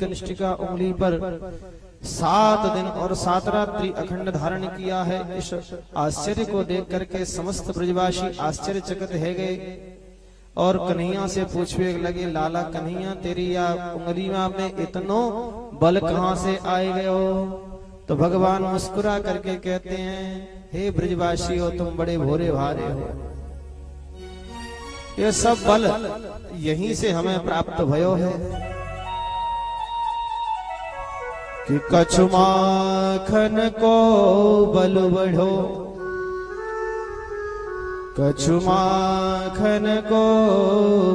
कनिष्ठिका उंगली पर 7 दिन और 7 रात्रि अखंड धारण किया है। इस आश्चर्य को देख करके समस्त ब्रजवासी आश्चर्यचकित है गए और कन्हैया से पूछने लगे, लाला कन्हैया तेरी या उंगली में इतनो बल कहाँ से आए गए हो? तो भगवान मुस्कुरा करके कहते हैं, हे ब्रजवासी हो, तुम बड़े भोरे भारे हो, ये सब बल यहीं से हमें प्राप्त भयो है कि कछु माखन को बल बढ़ो, कछु माखन को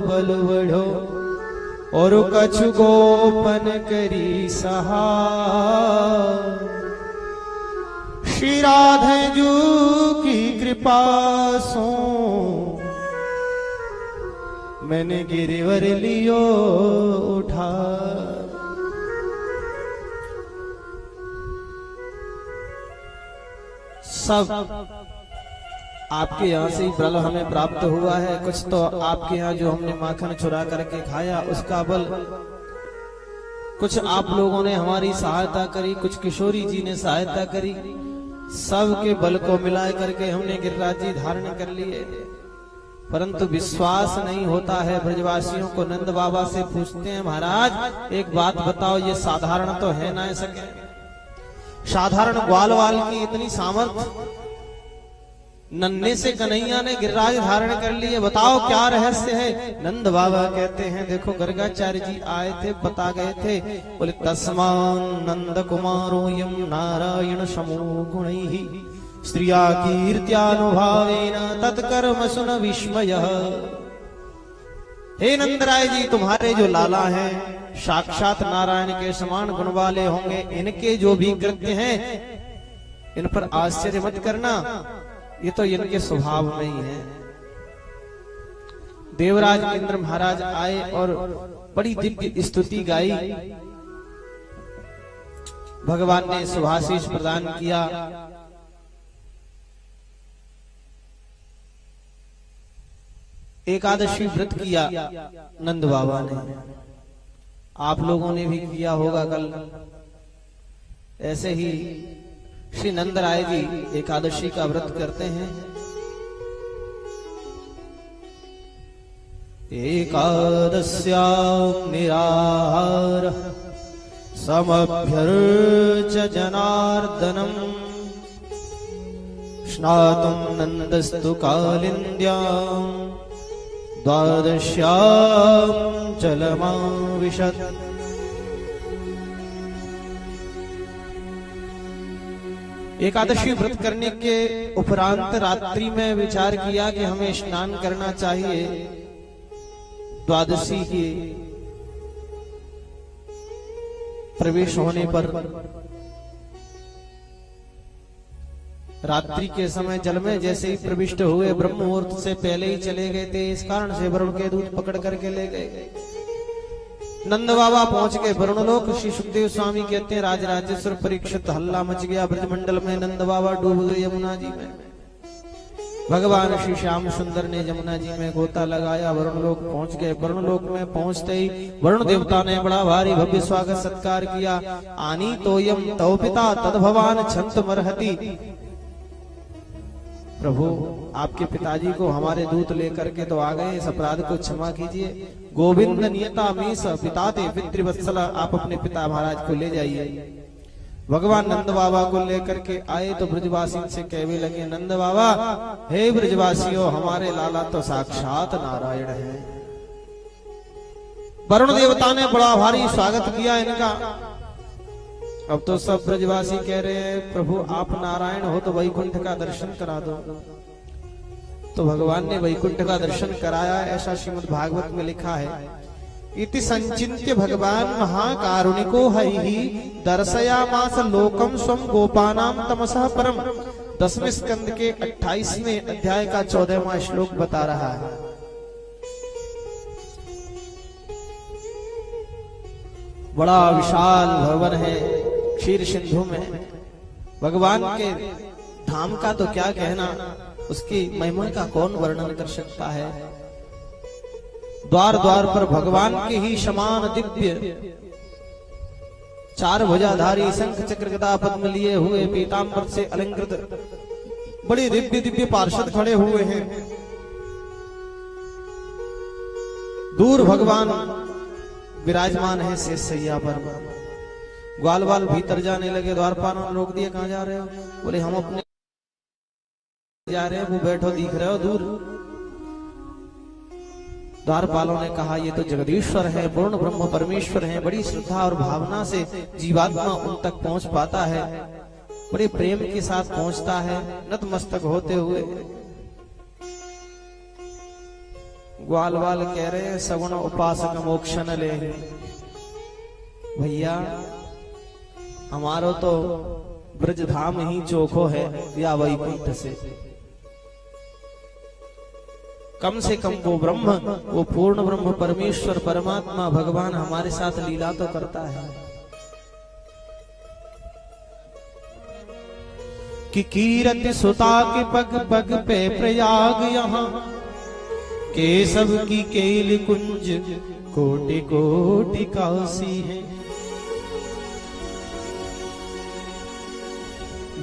बल बढ़ो और कछु गोपन करी सहा। श्री राधे जू की कृपा सो मैंने गिरिवर लियो उठा। सब आपके यहाँ से ही बल हमें प्राप्त हुआ है। कुछ तो आपके यहाँ जो हमने माखन चुरा करके खाया उसका बल, कुछ आप लोगों ने हमारी सहायता करी, कुछ किशोरी जी ने सहायता करी, सबके बल को मिला करके हमने गिरिराज जी धारण कर लिए। परंतु विश्वास नहीं होता है ब्रजवासियों को। नंद बाबा से पूछते हैं, महाराज एक बात बताओ, ये साधारण तो है ना सके? साधारण ग्वाल वाल की इतनी सामर्थ, नन्हे से कन्हैया ने गिरिराज धारण कर लिए, बताओ क्या रहस्य है? नंद बाबा कहते हैं, देखो गर्गाचार्य जी आए थे, बता गए थे, बोले तस्मान नंद कुमारो यम नारायण समूह गुणैः स्त्रिया कीर्त्यानुभावेन तत्कर्म सुन विस्मय। हे नंदराय जी, तुम्हारे जो लाला हैं साक्षात नारायण के समान गुण वाले होंगे, इनके जो भी कृत्य हैं इन पर आश्चर्य मत करना, ये तो इनके स्वभाव में ही है। देवराज इंद्र महाराज आए और बड़ी दिव्य स्तुति गाई, भगवान ने शुभाशीष प्रदान किया। एकादशी व्रत किया नंद बाबा ने, आप लोगों ने भी किया होगा कल। ऐसे ही श्री नंदराय जी एकादशी का व्रत करते हैं। एकादश्यां निराहार समभ्यर्च जनार्दनम् स्नातुं नंदस्तु कालिन्द्यां द्वादश्यां जलमाविशत्। एकादशी व्रत करने के उपरांत रात्रि में विचार किया कि हमें स्नान करना चाहिए। द्वादशी के प्रवेश होने पर रात्रि के समय जल में जैसे ही प्रविष्ट हुए, ब्रह्म मुहूर्त से पहले ही चले गए थे, इस कारण से वरुण के दूत पकड़ करके ले गए। नंद बाबा पहुंच गए वरुणलोक। श्री सुखदेव स्वामी कहते हैं, राजराजेश्वर परीक्षित हल्ला मच गया ब्रजमंडल में, नंद बाबा डूब गए यमुना जी में। भगवान श्री श्याम सुंदर ने यमुना जी में गोता लगाया, वरुणलोक पहुंच गए। वरुणलोक में पहुंचते ही वरुण देवता ने बड़ा भारी भव्य स्वागत सत्कार किया। आनी तोयम तव पिता तद भवान छंत मरहति। प्रभु आपके पिताजी को हमारे दूत लेकर के तो आ गए, इस अपराध को क्षमा कीजिए। गोविंद नियता मीस पिता ते पितृवत्सल, आप अपने पिता महाराज को ले जाइए। भगवान नंद बाबा को लेकर के आए तो ब्रजवासी से कहने लगे, नंद बाबा हे ब्रजवासियों, हमारे लाला तो साक्षात नारायण है। वरुण देवता ने बड़ा भारी स्वागत किया इनका। अब तो सब ब्रजवासी कह रहे हैं, प्रभु आप नारायण हो तो वैकुंठ का दर्शन करा दो। तो भगवान ने वैकुंठ का दर्शन कराया, ऐसा श्रीमद् भागवत में लिखा है। इति संचिन्त्य भगवान महाकारुणिको हरिहि दर्शयामास लोकम स्वम गोपानाम तमसः परम। 10वें स्कंद के 28वें अध्याय का 14वां श्लोक बता रहा है। बड़ा विशाल भवन है क्षीर सिंधु में। भगवान के धाम का तो क्या कहना, उसकी महिमा का कौन वर्णन कर सकता है। द्वार द्वार पर भगवान के ही समान दिव्य चार भुजाधारी शंख चक्र गदा पद्म लिए हुए पीतांबर से अलंकृत बड़े दिव्य दिव्य पार्षद खड़े हुए हैं। दूर भगवान विराजमान है शेष सैया पर। ग्वाल वाल भीतर जाने लगे, द्वारपाल ने रोक दिया, कहां जा रहे हो? बोले हम अपने जा रहे हैं, वो बैठो दिख रहे हो दूर। द्वारपालों ने कहा ये तो जगदीश्वर है, पूर्ण ब्रह्म परमेश्वर है। बड़ी श्रद्धा और भावना से जीवात्मा उन तक पहुंच पाता है, बड़े प्रेम के साथ पहुंचता है नतमस्तक होते हुए। ग्वाल वाल कह रहे हैं सगुण उपासक मोक्ष न ले। भैया हमारो तो ब्रजधाम ही चोखो है या वैकुंठ से। कम से कम वो ब्रह्म, वो पूर्ण ब्रह्म परमेश्वर परमात्मा भगवान हमारे साथ लीला तो करता है। कि कीरत सुता के पग पग पे प्रयाग यहाँ, केशव की केल कुंज कोटि कोटि काशी है।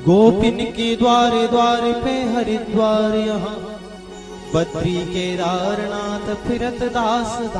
गोपिन के द्वारे द्वारे पे हरिद्वार यहाँ, बद्री केदारनाथ फिरत दास